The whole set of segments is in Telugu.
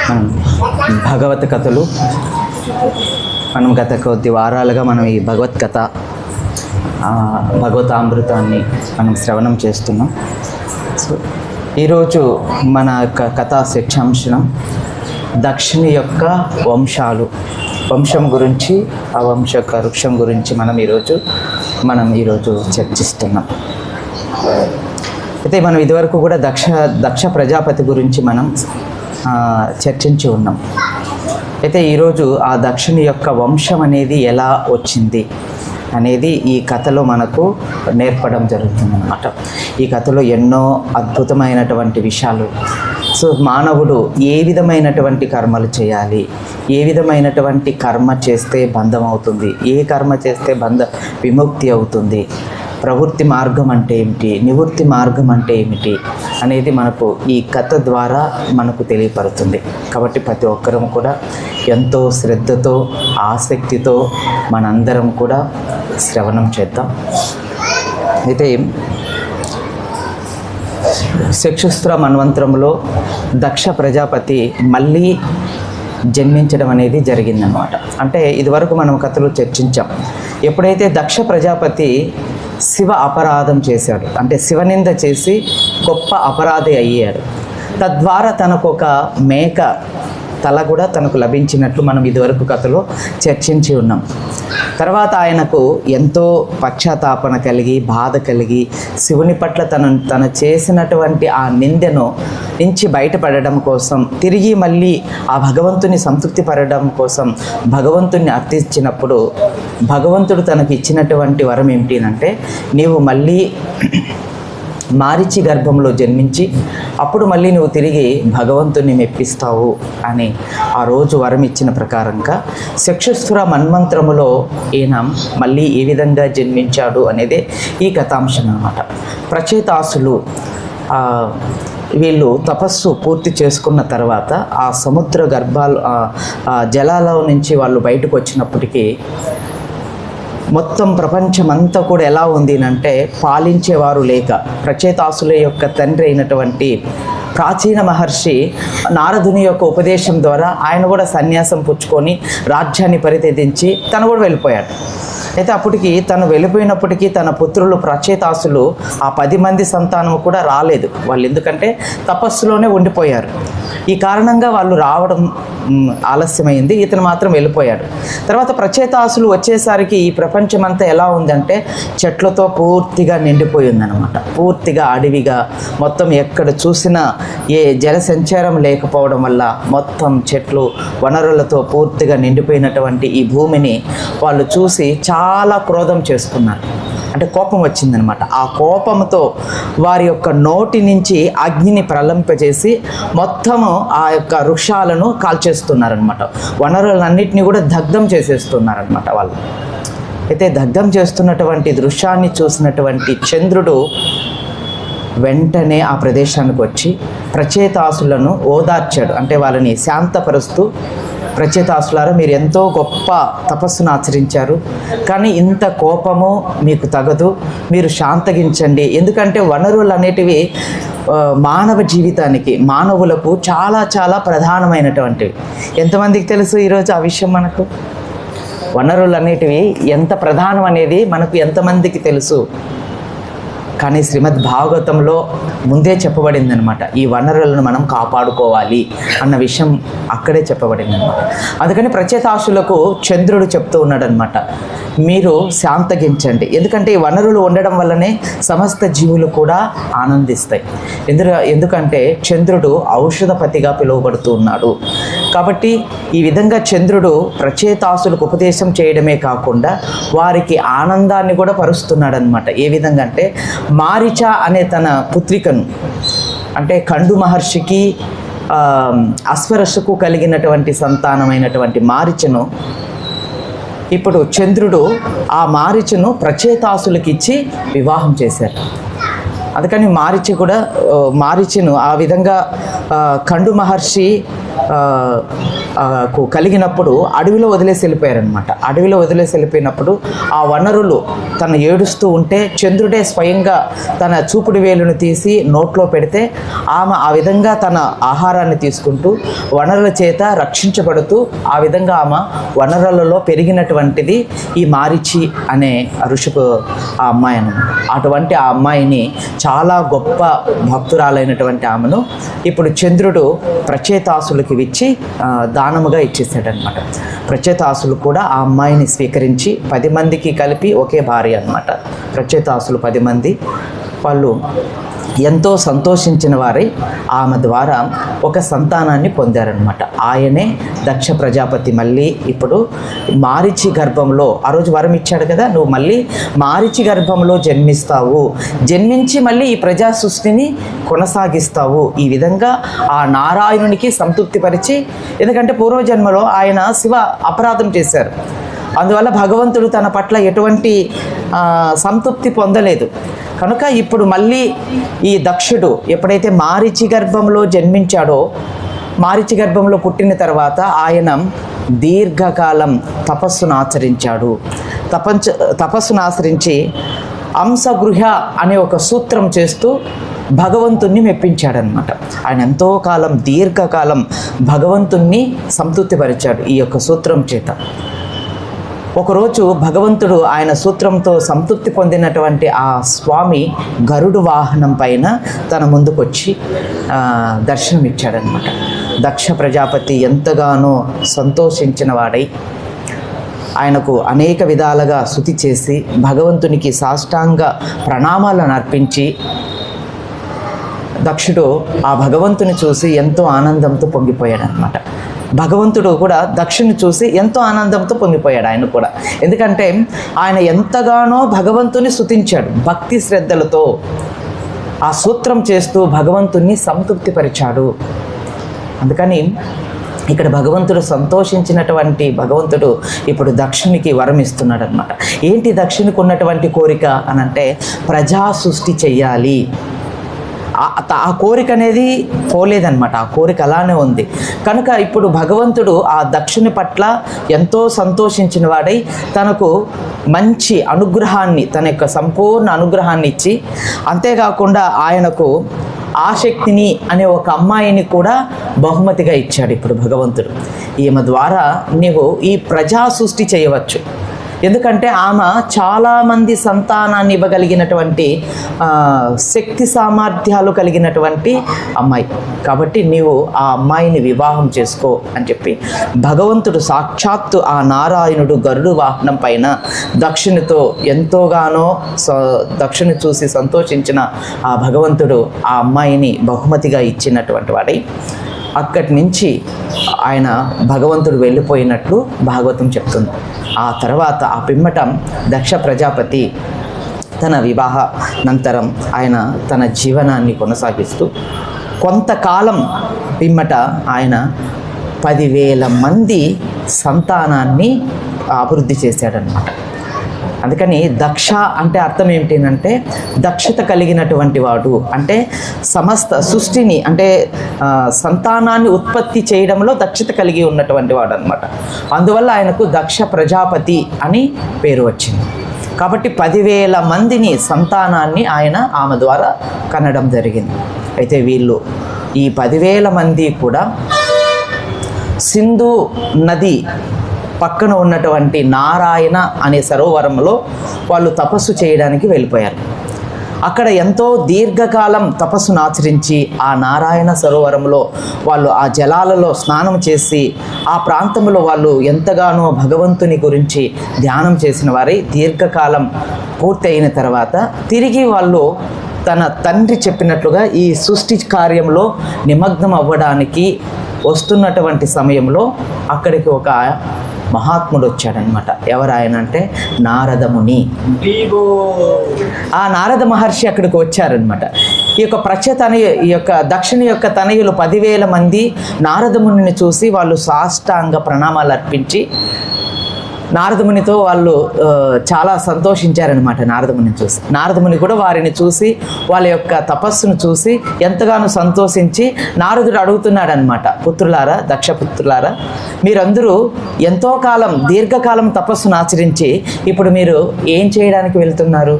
మనం భగవత్ కథలు మనం గత కొద్ది వారాలుగా మనం ఈ భగవత్ కథ భగవతామృతాన్ని మనం శ్రవణం చేస్తున్నాం. సో ఈరోజు మన కథా శిక్షాంశం దక్షిణ యొక్క వంశం గురించి, ఆ వంశ యొక్క వృక్షం గురించి మనం ఈరోజు చర్చిస్తున్నాం. అయితే మనం ఇదివరకు కూడా దక్ష ప్రజాపతి గురించి మనం చర్చించి ఉన్నాం. అయితే ఈరోజు ఆ దక్షిణ యొక్క వంశం అనేది ఎలా వచ్చింది అనేది ఈ కథలో మనకు నేర్పడం జరుగుతుందన్నమాట. ఈ కథలో ఎన్నో అద్భుతమైనటువంటి విషయాలు. సో మానవుడు ఏ విధమైనటువంటి కర్మలు చేయాలి, ఏ విధమైనటువంటి కర్మ చేస్తే బంధం అవుతుంది, ఏ కర్మ చేస్తే విముక్తి అవుతుంది, ప్రవృత్తి మార్గం అంటే ఏమిటి, నివృత్తి మార్గం అంటే ఏమిటి అనేది మనకు ఈ కథ ద్వారా మనకు తెలియపడుతుంది. కాబట్టి ప్రతి ఒక్కరం కూడా ఎంతో శ్రద్ధతో, ఆసక్తితో మనందరం కూడా శ్రవణం చేద్దాం. అయితే చక్షుస్ర మన్వంతరంలో దక్ష ప్రజాపతి మళ్ళీ జన్మించడం అనేది జరిగిందనమాట. అంటే ఇదివరకు మనం కథలో చర్చించాం. ఎప్పుడైతే దక్ష ప్రజాపతి శివ అపరాధం చేశాడు, అంటే శివనింద చేసి గొప్ప అపరాధి అయ్యాడు. తద్వారా తనకు ఒక మేక తల కూడా తనకు లభించినట్లు మనం ఇదివరకు కథలో చర్చించి ఉన్నాం. తర్వాత ఆయనకు ఎంతో పశ్చాత్తాపన కలిగి, బాధ కలిగి, శివుని పట్ల తను చేసినటువంటి ఆ నిందను నుంచి బయటపడడం కోసం, తిరిగి మళ్ళీ ఆ భగవంతుని సంతృప్తి పడడం కోసం భగవంతుని అర్థించినప్పుడు భగవంతుడు తనకు ఇచ్చినటువంటి వరం ఏమిటి అంటే, నీవు మళ్ళీ మారిచి గర్భంలో జన్మించి అప్పుడు మళ్ళీ నువ్వు తిరిగి భగవంతుని మెప్పిస్తావు అని ఆ రోజు వరం ఇచ్చిన ప్రకారంగా చక్షుస్ర మన్వంతరములో ఈయన మళ్ళీ ఏ విధంగా జన్మించాడు అనేది ఈ కథాంశం అన్నమాట. ప్రచేతాసులు వీళ్ళు తపస్సు పూర్తి చేసుకున్న తర్వాత ఆ సముద్ర గర్భాలు జలాల నుంచి వాళ్ళు బయటకు వచ్చినప్పటికీ మొత్తం ప్రపంచమంతా కూడా ఎలా ఉంది అంటే పాలించేవారు లేక, ప్రచేతాసుల యొక్క తండ్రి అయినటువంటి ప్రాచీన మహర్షి నారదుని యొక్క ఉపదేశం ద్వారా ఆయన కూడా సన్యాసం పుచ్చుకొని రాజ్యాన్ని పరిత్యజించి తను కూడా వెళ్ళిపోయాడు. అయితే అప్పటికి తను వెళ్ళిపోయినప్పటికీ తన పుత్రులు ప్రచేతాసులు ఆ 10 మంది సంతానం కూడా రాలేదు. వాళ్ళు ఎందుకంటే తపస్సులోనే ఉండిపోయారు. ఈ కారణంగా వాళ్ళు రావడం ఆలస్యమైంది. ఇతను మాత్రం వెళ్ళిపోయాడు. తర్వాత ప్రచేతాసులు వచ్చేసరికి ఈ ప్రపంచమంతా ఎలా ఉందంటే చెట్లతో పూర్తిగా నిండిపోయి ఉందన్నమాట. పూర్తిగా అడవిగా, మొత్తం ఎక్కడ చూసినా ఏ జల సంచారం లేకపోవడం వల్ల మొత్తం చెట్లు వనరులతో పూర్తిగా నిండిపోయినటువంటి ఈ భూమిని వాళ్ళు చూసి చాలా క్రోధం చేసుకున్నారు. అంటే కోపం వచ్చిందనమాట. ఆ కోపంతో వారి యొక్క నోటి నుంచి అగ్నిని ప్రలంపజేసి మొత్తము ఆ యొక్క వృక్షాలను కాల్చేస్తున్నారనమాట. వనరులన్నింటినీ కూడా దగ్ధం చేసేస్తున్నారనమాట వాళ్ళు. అయితే దగ్ధం చేస్తున్నటువంటి దృశ్యాన్ని చూసినటువంటి చంద్రుడు వెంటనే ఆ ప్రదేశానికి వచ్చి ప్రచేతాసులను ఓదార్చాడు. అంటే వాళ్ళని శాంతపరుస్తూ, ప్రచేతాసులారా మీరు ఎంతో గొప్ప తపస్సును ఆచరించారు, కానీ ఇంత కోపము మీకు తగదు, మీరు శాంతగించండి. ఎందుకంటే వనరులు అనేటివి మానవ జీవితానికి, మానవులకు చాలా చాలా ప్రధానమైనటువంటివి. ఎంతమందికి తెలుసు ఈరోజు ఆ విషయం? మనకు వనరులు అనేటివి ఎంత ప్రధానం అనేది మనకు ఎంతమందికి తెలుసు? కానీ శ్రీమద్ భాగవతంలో ముందే చెప్పబడింది అనమాట, ఈ వనరులను మనం కాపాడుకోవాలి అన్న విషయం అక్కడే చెప్పబడింది అనమాట. అందుకని ప్రచేతాసులకు చంద్రుడు చెప్తూ ఉన్నాడు అనమాట, మీరు శాంతగించండి. ఎందుకంటే ఈ వనరులు ఉండడం వల్లనే సమస్త జీవులు కూడా ఆనందిస్తాయి. ఎందుకంటే చంద్రుడు ఔషధపతిగా పిలువబడుతూ ఉన్నాడు. కాబట్టి ఈ విధంగా చంద్రుడు ప్రచేతాసులకు ఉపదేశం చేయడమే కాకుండా వారికి ఆనందాన్ని కూడా పరుస్తున్నాడు అనమాట. ఏ విధంగా అంటే మారిచ అనే తన పుత్రికను, అంటే కండు మహర్షికి అశ్వరస్సుకు కలిగినటువంటి సంతానమైనటువంటి మారిచను ఇప్పుడు చంద్రుడు ఆ మారిచను ప్రచేతాసులకు ఇచ్చి వివాహం చేశారు. అందుకని మారిచను ఆ విధంగా కండు మహర్షి కలిగినప్పుడు అడవిలో వదిలేసి వెళ్ళిపోయారనమాట. అడవిలో వదిలేసి వెళ్ళిపోయినప్పుడు ఆ వనరులు తను ఏడుస్తూ ఉంటే చంద్రుడే స్వయంగా తన చూపుడు వేలును తీసి నోట్లో పెడితే ఆమె ఆ విధంగా తన ఆహారాన్ని తీసుకుంటూ వనరుల చేత రక్షించబడుతూ ఆ విధంగా ఆమె వనరులలో పెరిగినటువంటిది ఈ మారిచి అనే ఋషిపు ఆ అమ్మాయి అన్నమాట. అటువంటి ఆ అమ్మాయిని చాలా గొప్ప భక్తురాలైనటువంటి ఆమెను ఇప్పుడు చంద్రుడు ప్రచేతాసులకి ఇచ్చి దానముగా ఇచ్చేసాడనమాట. ప్రచేతాసులు కూడా ఆ అమ్మాయిని స్వీకరించి 10 మందికి కలిపి ఒకే భార్య అనమాట. ప్రచేతాసులు 10 మంది వాళ్ళు ఎంతో సంతోషించిన వారై ఆమె ద్వారా ఒక సంతానాన్ని పొందారనమాట. ఆయనే దక్ష ప్రజాపతి. మళ్ళీ ఇప్పుడు మారిచి గర్భంలో ఆ రోజు వరం ఇచ్చాడు కదా, నువ్వు మళ్ళీ మారిచి గర్భంలో జన్మిస్తావు, జన్మించి మళ్ళీ ఈ ప్రజా సృష్టిని కొనసాగిస్తావు. ఈ విధంగా ఆ నారాయణునికి సంతృప్తిపరిచి, ఎందుకంటే పూర్వజన్మలో ఆయన శివ అపరాధం చేశారు, అందువల్ల భగవంతుడు తన పట్ల ఎటువంటి సంతృప్తి పొందలేదు. కనుక ఇప్పుడు మళ్ళీ ఈ దక్షుడు ఎప్పుడైతే మారిచి గర్భంలో జన్మించాడో, మారిచి గర్భంలో పుట్టిన తర్వాత ఆయన దీర్ఘకాలం తపస్సును ఆచరించాడు. తపస్సును ఆచరించి అంశగృహ అనే ఒక సూత్రం చేస్తూ భగవంతుణ్ణి మెప్పించాడనమాట. ఆయన ఎంతో కాలం దీర్ఘకాలం భగవంతుణ్ణి సంతృప్తిపరిచాడు ఈ యొక్క సూత్రం చేత. ఒకరోజు భగవంతుడు ఆయన సూత్రంతో సంతృప్తి పొందినటువంటి ఆ స్వామి గరుడు వాహనం పైన తన ముందుకొచ్చి దర్శనమిచ్చాడనమాట. దక్ష ప్రజాపతి ఎంతగానో సంతోషించిన వాడై ఆయనకు అనేక విధాలుగా స్తుతి చేసి భగవంతునికి సాష్టాంగ ప్రణామాలను అర్పించి దక్షుడు ఆ భగవంతుని చూసి ఎంతో ఆనందంతో పొంగిపోయాడనమాట. భగవంతుడు కూడా దక్షుని చూసి ఎంతో ఆనందంతో పొంగిపోయాడు ఆయన కూడా. ఎందుకంటే ఆయన ఎంతగానో భగవంతుని స్తుతించాడు, భక్తి శ్రద్ధలతో ఆ సూత్రం చేస్తూ భగవంతుని సంతృప్తిపరిచాడు. అందుకని ఇక్కడ భగవంతుడు సంతోషించినటువంటి భగవంతుడు ఇప్పుడు దక్షునికి వరం ఇస్తున్నాడు అనమాట. ఏంటి దక్షునికి ఉన్నటువంటి కోరిక అనంటే ప్రజా సృష్టి చెయ్యాలి. ఆ కోరిక అనేది పోలేదన్నమాట, ఆ కోరిక అలానే ఉంది. కనుక ఇప్పుడు భగవంతుడు ఆ దక్షుని పట్ల ఎంతో సంతోషించిన వాడై తనకు మంచి అనుగ్రహాన్ని, తన యొక్క సంపూర్ణ అనుగ్రహాన్ని ఇచ్చి, అంతేకాకుండా ఆయనకు ఆసక్తిని అనే ఒక అమ్మాయిని కూడా బహుమతిగా ఇచ్చాడు ఇప్పుడు భగవంతుడు. ఈమె ద్వారా నీవు ఈ ప్రజా సృష్టి చేయవచ్చు. ఎందుకంటే ఆమె చాలామంది సంతానాన్ని ఇవ్వగలిగినటువంటి శక్తి సామర్థ్యాలు కలిగినటువంటి అమ్మాయి. కాబట్టి నీవు ఆ అమ్మాయిని వివాహం చేసుకో అని చెప్పి భగవంతుడు సాక్షాత్తు ఆ నారాయణుడు గరుడు వాహనం పైన దక్షునితో ఎంతోగానో దక్షుని చూసి సంతోషించిన ఆ భగవంతుడు ఆ అమ్మాయిని బహుమతిగా ఇచ్చినటువంటి వాడై అక్కడి నుంచి ఆయన భగవంతుడు వెళ్ళిపోయినట్లు భాగవతం చెప్తుంది. ఆ తర్వాత ఆ పిమ్మట దక్ష ప్రజాపతి తన వివాహానంతరం ఆయన తన జీవనాన్ని కొనసాగిస్తూ కొంతకాలం పిమ్మట ఆయన 10,000 మంది సంతానాన్ని అభివృద్ధి చేశాడనమాట. అందుకని దక్ష అంటే అర్థం ఏమిటంటే దక్షత కలిగినటువంటి వాడు, అంటే సమస్త సృష్టిని అంటే సంతానాన్ని ఉత్పత్తి చేయడంలో దక్షత కలిగి ఉన్నటువంటి వాడు అనమాట. అందువల్ల ఆయనకు దక్ష ప్రజాపతి అని పేరు వచ్చింది. కాబట్టి 10,000 మందిని సంతానాన్ని ఆయన ఆమె ద్వారా కనడం జరిగింది. అయితే వీళ్ళు ఈ 10,000 మంది కూడా సింధు నది పక్కన ఉన్నటువంటి నారాయణ అనే సరోవరంలో వాళ్ళు తపస్సు చేయడానికి వెళ్ళిపోయారు. అక్కడ ఎంతో దీర్ఘకాలం తపస్సును ఆచరించి ఆ నారాయణ సరోవరంలో వాళ్ళు ఆ జలాలలో స్నానం చేసి ఆ ప్రాంతంలో వాళ్ళు ఎంతగానో భగవంతుని గురించి ధ్యానం చేసిన వారై దీర్ఘకాలం పూర్తి అయిన తర్వాత తిరిగి వాళ్ళు తన తండ్రి చెప్పినట్లుగా ఈ సృష్టి కార్యంలో నిమగ్నం అవ్వడానికి వస్తున్నటువంటి సమయంలో అక్కడికి ఒక మహాత్ముడు వచ్చాడనమాట. ఎవరు ఆయన అంటే నారదముని. ఆ నారద మహర్షి అక్కడికి వచ్చారనమాట. ఈ యొక్క దక్షిణ యొక్క తనయులు 10,000 మంది నారదమునిని చూసి వాళ్ళు సాష్టాంగ ప్రణామాలు అర్పించి నారదమునితో వాళ్ళు చాలా సంతోషించారనమాట నారదముని చూసి. నారదముని కూడా వారిని చూసి వాళ్ళ యొక్క తపస్సును చూసి ఎంతగానో సంతోషించి నారదుడు అడుగుతున్నాడనమాట, పుత్రులారా, దక్షపుత్రులారా, మీరందరూ ఎంతో కాలం దీర్ఘకాలం తపస్సును ఆచరించి ఇప్పుడు మీరు ఏం చేయడానికి వెళ్తున్నారు,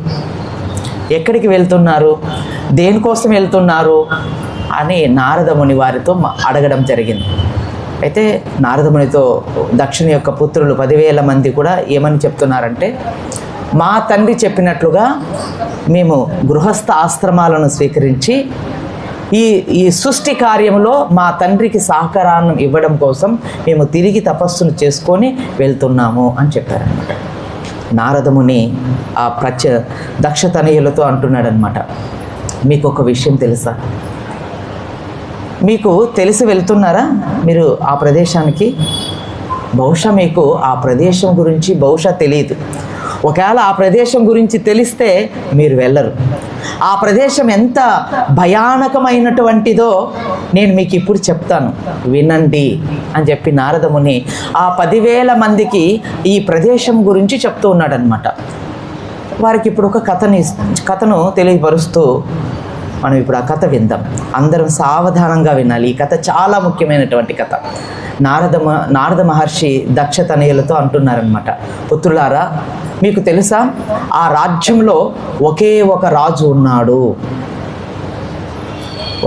ఎక్కడికి వెళ్తున్నారు, దేనికోసం వెళ్తున్నారు అని నారదముని వారితో అడగడం జరిగింది. అయితే నారదమునితో దక్షుని యొక్క పుత్రులు 10,000 మంది కూడా ఏమని చెప్తున్నారంటే, మా తండ్రి చెప్పినట్లుగా మేము గృహస్థ ఆశ్రమాలను స్వీకరించి ఈ సృష్టి కార్యంలో మా తండ్రికి సహకారాన్ని ఇవ్వడం కోసం మేము తిరిగి తపస్సును చేసుకొని వెళ్తున్నాము అని చెప్పారనమాట. నారదముని ఆ దక్షతనయులతో అంటున్నాడనమాట, మీకు ఒక విషయం తెలుసా, మీకు తెలిసి వెళ్తున్నారా మీరు ఆ ప్రదేశానికి? బహుశా మీకు ఆ ప్రదేశం గురించి బహుశా తెలియదు. ఒకవేళ ఆ ప్రదేశం గురించి తెలిస్తే మీరు వెళ్ళరు. ఆ ప్రదేశం ఎంత భయానకమైనటువంటిదో నేను మీకు ఇప్పుడు చెప్తాను, వినండి అని చెప్పి నారదముని ఆ 10,000 మందికి ఈ ప్రదేశం గురించి చెప్తూ ఉన్నాడనమాట. వారికి ఇప్పుడు ఒక కథను తెలియపరుస్తూ మనం ఇప్పుడు ఆ కథ విందాం. అందరం సావధానంగా వినాలి. ఈ కథ చాలా ముఖ్యమైనటువంటి కథ. నారద మహర్షి దక్షతనయులతో అంటున్నారనమాట, పుత్రులారా, మీకు తెలుసా, ఆ రాజ్యంలో ఒకే ఒక రాజు ఉన్నాడు.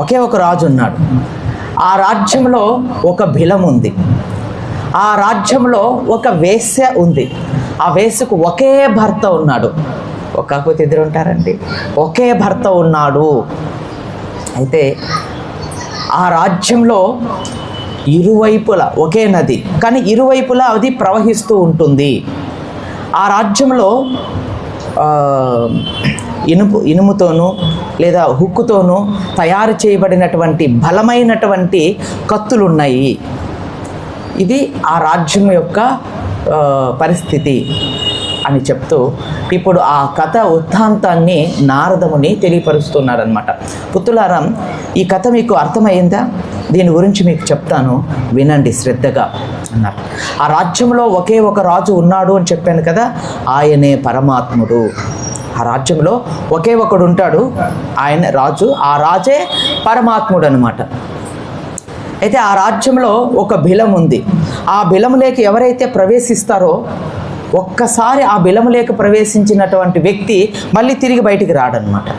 ఒకే ఒక రాజు ఉన్నాడు. ఆ రాజ్యంలో ఒక బిలం ఉంది. ఆ రాజ్యంలో ఒక వేశ్య ఉంది. ఆ వేశ్యకు ఒకే భర్త ఉన్నాడు. కాకపోతే ఇద్దరు ఉంటారండి, ఒకే భర్త ఉన్నాడు. అయితే ఆ రాజ్యంలో ఇరువైపులా ఒకే నది, కానీ ఇరువైపులా అది ప్రవహిస్తూ ఉంటుంది. ఆ రాజ్యంలో ఇనుముతోనూ లేదా హుక్కుతోనూ తయారు చేయబడినటువంటి బలమైనటువంటి కత్తులు ఉన్నాయి. ఇది ఆ రాజ్యం యొక్క పరిస్థితి అని చెప్తూ ఇప్పుడు ఆ కథ వృత్తాంతాన్ని నారదముని తెలియపరుస్తున్నారనమాట. పుత్రులారా, ఈ కథ మీకు అర్థమైందా? దీని గురించి మీకు చెప్తాను, వినండి శ్రద్ధగా అన్నారు. ఆ రాజ్యంలో ఒకే ఒక రాజు ఉన్నాడు అని చెప్పాను కదా, ఆయనే పరమాత్ముడు. ఆ రాజ్యంలో ఒకే ఒకడు ఉంటాడు, ఆయన రాజు. ఆ రాజే పరమాత్ముడు అనమాట. అయితే ఆ రాజ్యంలో ఒక బిలం ఉంది. ఆ బిలములోకి ఎవరైతే ప్రవేశిస్తారో ఒక్కసారి ఆ బిలములోకి ప్రవేశించినటువంటి వ్యక్తి మళ్ళీ తిరిగి బయటికి రాడనమాట.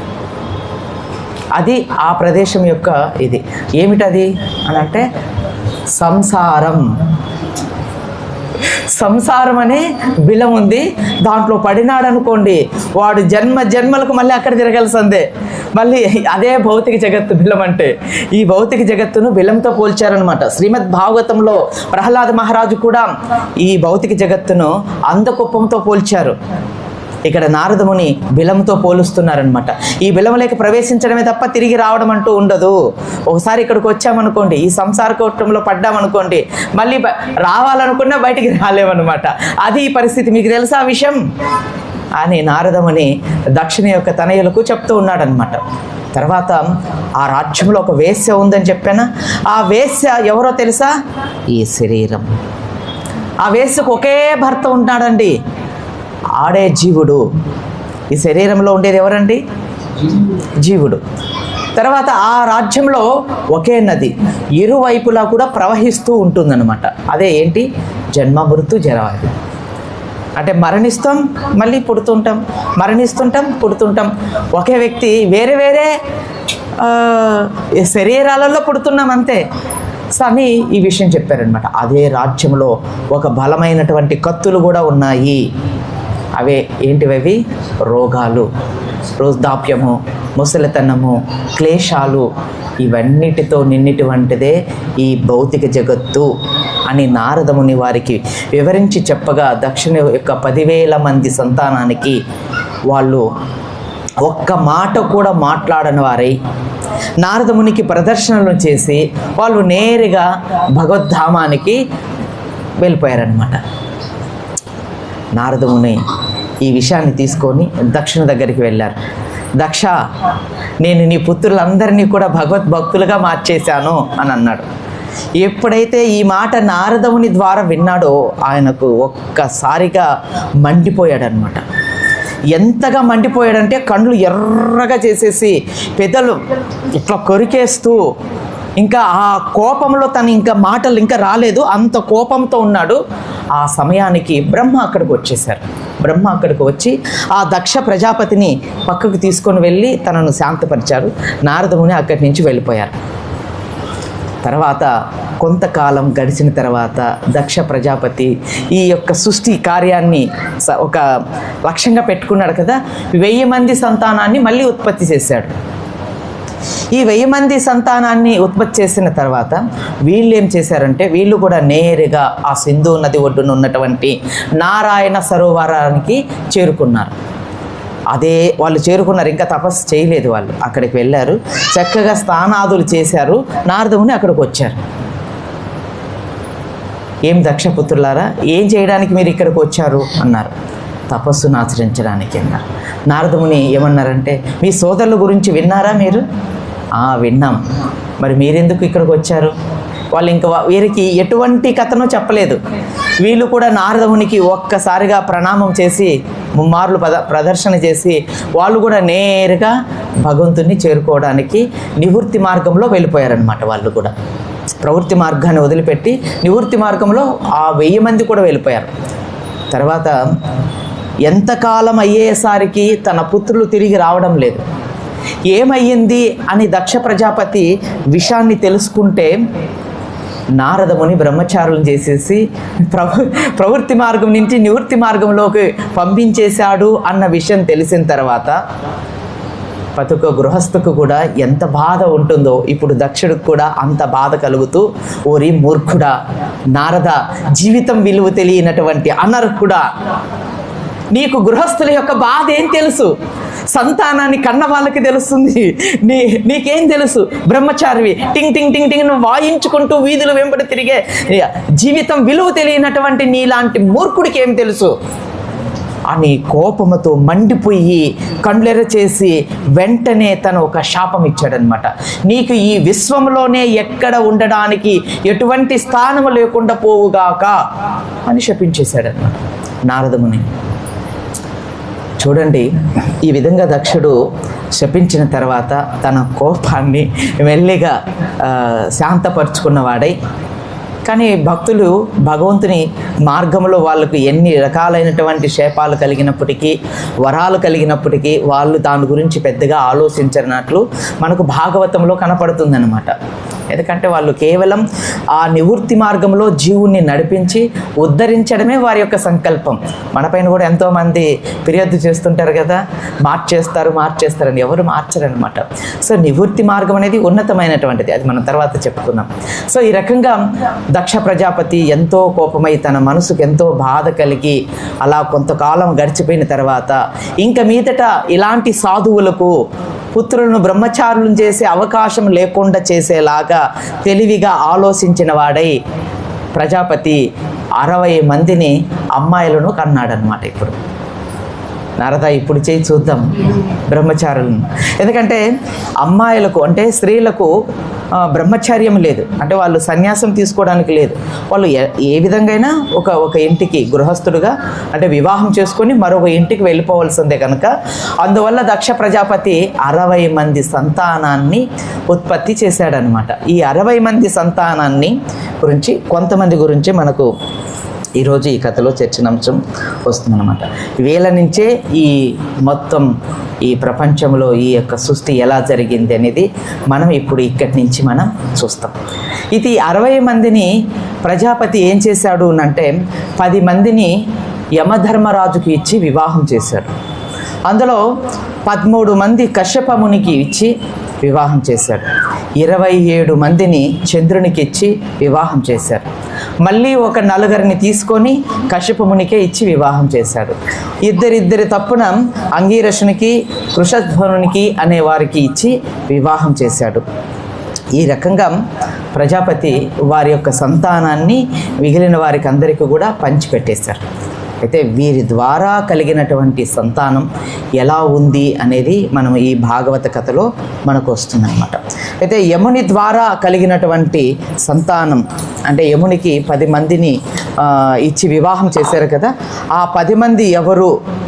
అది ఆ ప్రదేశం యొక్క ఇది. ఏమిటది అని అంటే సంసారం. సంసారం అనే బిలం ఉంది. దాంట్లో పడినాడు అనుకోండి, వాడు జన్మలకు మళ్ళీ అక్కడ తిరగాల్సిందే. మళ్ళీ అదే భౌతిక జగత్తు బిలం అంటే. ఈ భౌతిక జగత్తును బిలంతో పోల్చారనమాట. శ్రీమద్ భాగవతంలో ప్రహ్లాద మహారాజు కూడా ఈ భౌతిక జగత్తును అందకుప్పంతో పోల్చారు. ఇక్కడ నారదముని బిలంతో పోలుస్తున్నారనమాట. ఈ బిలంలోకి ప్రవేశించడమే తప్ప తిరిగి రావడం అంటూ ఉండదు. ఒకసారి ఇక్కడికి వచ్చామనుకోండి, ఈ సంసార కూటంలో పడ్డామనుకోండి, మళ్ళీ రావాలనుకున్నా బయటికి రాలేమన్నమాట. అది ఈ పరిస్థితి. మీకు తెలుసా ఆ విషయం అని నారదముని దక్షిణ యొక్క తనయులకు చెప్తూ ఉన్నాడనమాట. తర్వాత ఆ రాజ్యంలో ఒక వేశ్య ఉందని చెప్పానా, ఆ వేశ్య ఎవరో తెలుసా? ఈ శరీరం. ఆ వేశ్యకు ఒకే భర్త ఉంటాడండి, ఆడే జీవుడు. ఈ శరీరంలో ఉండేది ఎవరండి? జీవుడు. తర్వాత ఆ రాజ్యంలో ఒకే నది ఇరువైపులా కూడా ప్రవహిస్తూ ఉంటుందన్నమాట. అదే ఏంటి? జన్మ మృత్యు జరావ్యాధి. అంటే మరణిస్తాం, మళ్ళీ పుడుతుంటాం, మరణిస్తుంటాం, పుడుతుంటాం. ఒకే వ్యక్తి వేరే వేరే శరీరాలలో పుడుతున్నాం అంతే. అని ఈ విషయం చెప్పారనమాట. అదే రాజ్యంలో ఒక బలమైనటువంటి కత్తులు కూడా ఉన్నాయి. అవే ఏంటివి? రోగాలు, వృద్ధాప్యము, ముసలితనము, క్లేశాలు, ఇవన్నిటితో నిన్నిటువంటిదే ఈ భౌతిక జగత్తు అని నారదముని వారికి వివరించి చెప్పగా, దక్షిణ యొక్క 10,000 మంది సంతానానికి వాళ్ళు ఒక్క మాట కూడా మాట్లాడని వారై నారదమునికి ప్రదర్శనలు చేసి వాళ్ళు నేరుగా భగవద్ధామానికి వెళ్ళిపోయారనమాట. నారదముని ఈ విషయాన్ని తీసుకొని దక్షిణ దగ్గరికి వెళ్ళారు. దక్ష, నేను నీ పుత్రులందరినీ కూడా భగవద్భక్తులుగా మార్చేశాను అని అన్నాడు. ఎప్పుడైతే ఈ మాట నారదముని ద్వారా విన్నాడో ఆయనకు ఒక్కసారిగా మండిపోయాడనమాట. ఎంతగా మండిపోయాడంటే కళ్ళు ఎర్రగా చేసేసి పెదలు ఇట్లా కొరికేస్తూ, ఇంకా ఆ కోపంలో తను ఇంకా మాటలు ఇంకా రాలేదు, అంత కోపంతో ఉన్నాడు. ఆ సమయానికి బ్రహ్మ అక్కడికి వచ్చేసారు. బ్రహ్మ అక్కడికి వచ్చి ఆ దక్ష ప్రజాపతిని పక్కకు తీసుకొని వెళ్ళి తనను శాంతపరిచారు. నారదముని అక్కడి నుంచి వెళ్ళిపోయారు. తర్వాత కొంతకాలం గడిచిన తర్వాత దక్ష ప్రజాపతి ఈ యొక్క సృష్టి కార్యాన్ని ఒక లక్ష్యంగా పెట్టుకున్నాడు కదా, 1000 మంది సంతానాన్ని మళ్ళీ ఉత్పత్తి చేశాడు. ఈ 1000 మంది సంతానాన్ని ఉత్పత్తి చేసిన తర్వాత వీళ్ళు ఏం చేశారంటే, వీళ్ళు కూడా నేరుగా ఆ సింధు నది ఒడ్డున ఉన్నటువంటి నారాయణ సరోవరానికి చేరుకున్నారు. అదే వాళ్ళు చేరుకున్నారు, ఇంకా తపస్సు చేయలేదు. వాళ్ళు అక్కడికి వెళ్ళారు, చక్కగా స్నానాదులు చేశారు. నారదముని అక్కడికి వచ్చారు. ఏం దక్షపుత్రులారా, ఏం చేయడానికి మీరు ఇక్కడికి వచ్చారు అన్నారు. తపస్సును ఆచరించడానికి అన్నారు. నారదముని ఏమన్నారంటే, మీ సోదరుల గురించి విన్నారా మీరు? విన్నాం. మరి మీరెందుకు ఇక్కడికి వచ్చారు? వాళ్ళు ఇంకా వీరికి ఎటువంటి కథనో చెప్పలేదు. వీళ్ళు కూడా నారదమునికి ఒక్కసారిగా ప్రణామం చేసి ముమ్మార్లు ప్రదర్శన చేసి వాళ్ళు కూడా నేరుగా భగవంతుని చేరుకోవడానికి నివృత్తి మార్గంలో వెళ్ళిపోయారనమాట. వాళ్ళు కూడా ప్రవృత్తి మార్గాన్ని వదిలిపెట్టి నివృత్తి మార్గంలో ఆ 1000 మంది కూడా వెళ్ళిపోయారు. తర్వాత ఎంతకాలం అయ్యేసరికి తన పుత్రులు తిరిగి రావడం లేదు. ఏమయ్యింది అని దక్ష ప్రజాపతి విషయాన్ని తెలుసుకుంటే నారదముని బ్రహ్మచారులను చేసేసి ప్రవృత్తి మార్గం నుంచి నివృత్తి మార్గంలోకి పంపించేశాడు అన్న విషయం తెలిసిన తర్వాత ప్రతి ఒక్క గృహస్థుకు కూడా ఎంత బాధ ఉంటుందో ఇప్పుడు దక్షుడికి కూడా అంత బాధ కలుగుతూ, ఓరి మూర్ఖుడా నారద, జీవితం విలువ తెలియనటువంటి అనర్హుడా, నీకు గృహస్థుల యొక్క బాధ ఏం తెలుసు? సంతానాన్ని కన్న వాళ్ళకి తెలుస్తుంది, నీకేం తెలుసు? బ్రహ్మచారివి టింగ్ టింగ్ టింగ్ టింగ్ నువ్వు వాయించుకుంటూ వీధులు వెంబడి తిరిగే జీవితం విలువ తెలియనటువంటి నీలాంటి మూర్ఖుడికి ఏం తెలుసు అని కోపముతో మండిపోయి కండ్లెర చేసి వెంటనే తను ఒక శాపం ఇచ్చాడనమాట. నీకు ఈ విశ్వంలోనే ఎక్కడ ఉండడానికి ఎటువంటి స్థానము లేకుండా పోవుగాక అని శపించేశాడనమాట నారదముని. చూడండి, ఈ విధంగా దక్షుడు శపించిన తర్వాత తన కోపాన్ని మెల్లిగా శాంతపరుచుకున్నవాడై, కానీ భక్తులు భగవంతుని మార్గంలో వాళ్ళకు ఎన్ని రకాలైనటువంటి శాపాలు కలిగినప్పటికీ, వరాలు కలిగినప్పటికీ వాళ్ళు దాని గురించి పెద్దగా ఆలోచించనట్లు మనకు భాగవతంలో కనపడుతుందన్నమాట. ఎందుకంటే వాళ్ళు కేవలం ఆ నివృత్తి మార్గంలో జీవుణ్ణి నడిపించి ఉద్ధరించడమే వారి యొక్క సంకల్పం. మనపైన కూడా ఎంతోమంది ఫిర్యాదు చేస్తుంటారు కదా, మార్చేస్తారని. ఎవరు మార్చరనమాట. సో నివృత్తి మార్గం అనేది ఉన్నతమైనటువంటిది, అది మనం తర్వాత చెప్పుకుందాం. సో ఈ రకంగా దక్ష ప్రజాపతి ఎంతో కోపమై తన మనసుకు ఎంతో బాధ కలిగి అలా కొంతకాలం గడిచిపోయిన తర్వాత ఇంకా మీదట ఇలాంటి సాధువులకు పుత్రులను బ్రహ్మచారులను చేసే అవకాశం లేకుండా చేసేలాగా తెలివిగా ఆలోచించిన వాడై ప్రజాపతి 60 మందిని అమ్మాయిలను కన్నాడనమాట. ఇప్పుడు నారద ఇప్పుడు చేయి చూద్దాం బ్రహ్మచారులను. ఎందుకంటే అమ్మాయిలకు అంటే స్త్రీలకు బ్రహ్మచర్యం లేదు, అంటే వాళ్ళు సన్యాసం తీసుకోవడానికి లేదు. వాళ్ళు ఏ విధంగా ఒక ఇంటికి గృహస్థుడుగా అంటే వివాహం చేసుకొని మరొక ఇంటికి వెళ్ళిపోవలసిందే కనుక అందువల్ల దక్ష ప్రజాపతి 60 మంది సంతానాన్ని ఉత్పత్తి చేశాడనమాట. ఈ 60 మంది సంతానాన్ని గురించి కొంతమంది గురించి మనకు ఈరోజు ఈ కథలో చర్చనాంశం వస్తుందన్నమాట. వీళ్ళ నుంచే ఈ మొత్తం ఈ ప్రపంచంలో ఈ యొక్క సృష్టి ఎలా జరిగింది అనేది మనం ఇప్పుడు ఇక్కడి నుంచి మనం చూస్తాం. ఇది 60 మందిని ప్రజాపతి ఏం చేశాడు అంటే 10 మందిని యమధర్మరాజుకి ఇచ్చి వివాహం చేశాడు. అందులో 13 మంది కశ్యపమునికి ఇచ్చి వివాహం చేశాడు. 27 మందిని చంద్రునికి ఇచ్చి వివాహం చేశారు. మళ్ళీ ఒక 4 తీసుకొని కశ్యపమునికే ఇచ్చి వివాహం చేశాడు. ఇద్దరి తప్పున అంగీరసునికి కృషధ్వనునికి అనే వారికి ఇచ్చి వివాహం చేశాడు. ఈ రకంగా ప్రజాపతి వారి యొక్క సంతానాన్ని మిగిలిన వారికి అందరికీ కూడా పంచిపెట్టేశారు. అయితే వీరి ద్వారా కలిగినటువంటి సంతానం ఎలా ఉంది అనేది మనం ఈ భాగవత కథలో మనకు వస్తుందన్నమాట. అయితే యముని ద్వారా కలిగినటువంటి సంతానం అంటే యమునికి 10 మందిని ఇచ్చి వివాహం చేశారు కదా. ఆ 10 మంది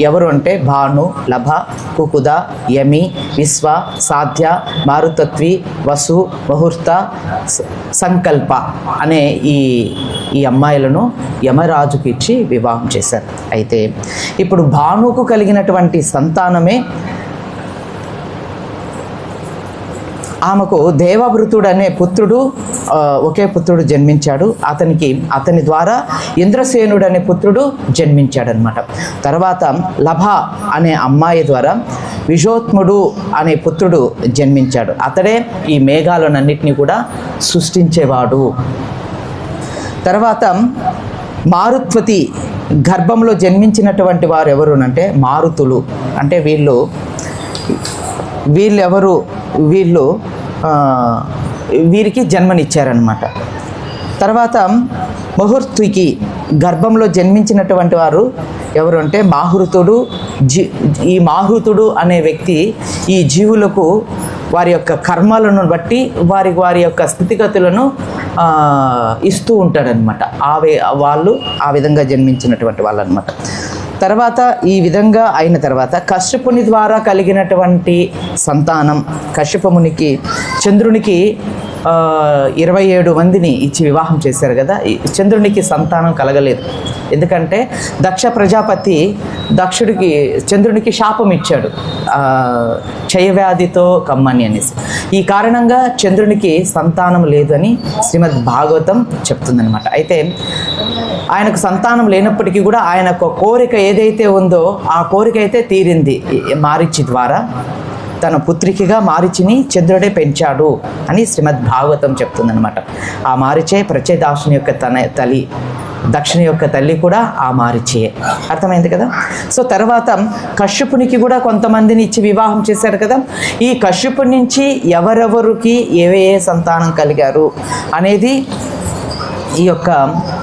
ఎవరు అంటే భాను, లభ, కుకుద, యమి, విశ్వ, సాధ్య, మారుతత్వి, వసు, ముహూర్త, సంకల్ప అనే ఈ అమ్మాయిలను యమరాజుకి ఇచ్చి వివాహం చేశారు. అయితే ఇప్పుడు భానుకు కలిగినటువంటి సంతానమే ఆమెకు దేవభృతుడు అనే పుత్రుడు, ఒకే పుత్రుడు జన్మించాడు. అతని ద్వారా ఇంద్రసేనుడు అనే పుత్రుడు జన్మించాడనమాట. తర్వాత లభ అనే అమ్మాయి ద్వారా విజోత్ముడు అనే పుత్రుడు జన్మించాడు. అతడే ఈ మేఘాలన్నింటినీ కూడా సృష్టించేవాడు. తర్వాత మారుత్వతి గర్భంలో జన్మించినటువంటి వారు ఎవరు అంటే మారుతులు. అంటే వీరికి జన్మనిచ్చారనమాట. తర్వాత ముహూర్తుకి గర్భంలో జన్మించినటువంటి వారు ఎవరు అంటే మాహృతుడు. ఈ మాహృతుడు అనే వ్యక్తి ఈ జీవులకు వారి యొక్క కర్మలను బట్టి వారి యొక్క స్థితిగతులను ఇస్తూ ఉంటాడనమాట. వాళ్ళు ఆ విధంగా జన్మించినటువంటి వాళ్ళు అనమాట. తర్వాత ఈ విధంగా అయిన తర్వాత కశ్యపుని ద్వారా కలిగినటువంటి సంతానం, కశ్యపమునికి చంద్రునికి 27 మందిని ఇచ్చి వివాహం చేశారు కదా. చంద్రునికి సంతానం కలగలేదు. ఎందుకంటే దక్ష ప్రజాపతి చంద్రునికి శాపం ఇచ్చాడు, క్షయవ్యాధితో కమ్మని అనేసి. ఈ కారణంగా చంద్రునికి సంతానం లేదు అని శ్రీమద్ భాగవతం చెప్తుందనమాట. అయితే ఆయనకు సంతానం లేనప్పటికీ కూడా ఆయన కోరిక ఏదైతే ఉందో ఆ కోరిక అయితే తీరింది. మారీచి ద్వారా తన పుత్రికగా మారీచిని చంద్రుడే పెంచాడు అని శ్రీమద్ భాగవతం చెప్తుందనమాట. ఆ మారీచే ప్రచేదాసుని యొక్క తల్లి, దక్షిణ యొక్క తల్లి కూడా ఆ మారీచియే. అర్థమైంది కదా. సో తర్వాత కశ్యపునికి కూడా కొంతమందిని ఇచ్చి వివాహం చేశారు కదా. ఈ కశ్యపుని నుంచి ఎవరెవరికి ఏ సంతానం కలిగారు అనేది ఈ యొక్క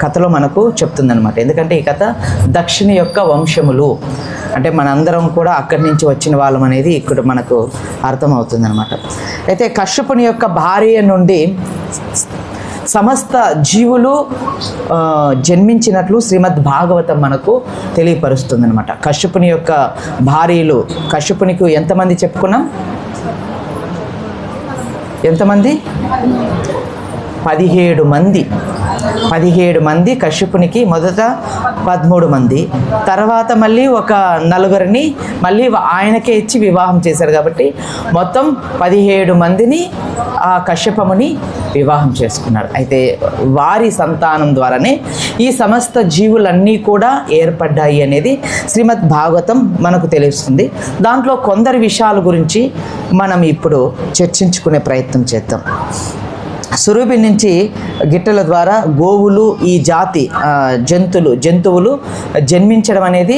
కథలో మనకు చెప్తుందనమాట. ఎందుకంటే ఈ కథ దక్షిణ యొక్క వంశములు అంటే మనందరం కూడా అక్కడి నుంచి వచ్చిన వాళ్ళం అనేది ఇక్కడ మనకు అర్థమవుతుందనమాట. అయితే కశ్యపుని యొక్క భార్య నుండి సమస్త జీవులు జన్మించినట్లు శ్రీమద్ భాగవతం మనకు తెలియపరుస్తుందనమాట. కశ్యపుని యొక్క భార్యలు, కశ్యపునికి ఎంతమంది చెప్పుకున్నాం? ఎంతమంది? 17 మంది. కశ్యపునికి మొదట 13 మంది, తర్వాత మళ్ళీ ఒక 4 మళ్ళీ ఆయనకే ఇచ్చి వివాహం చేశారు. కాబట్టి మొత్తం 17 మందిని ఆ కశ్యపముని వివాహం చేసుకున్నాడు. అయితే వారి సంతానం ద్వారానే ఈ సమస్త జీవులన్నీ కూడా ఏర్పడ్డాయి అనేది శ్రీమద్ భాగవతం మనకు తెలుస్తుంది. దాంట్లో కొందరి విషయాల గురించి మనం ఇప్పుడు చర్చించుకునే ప్రయత్నం చేద్దాం. సురూపి నుంచి గిట్టల ద్వారా గోవులు, ఈ జాతి జంతువులు జన్మించడం అనేది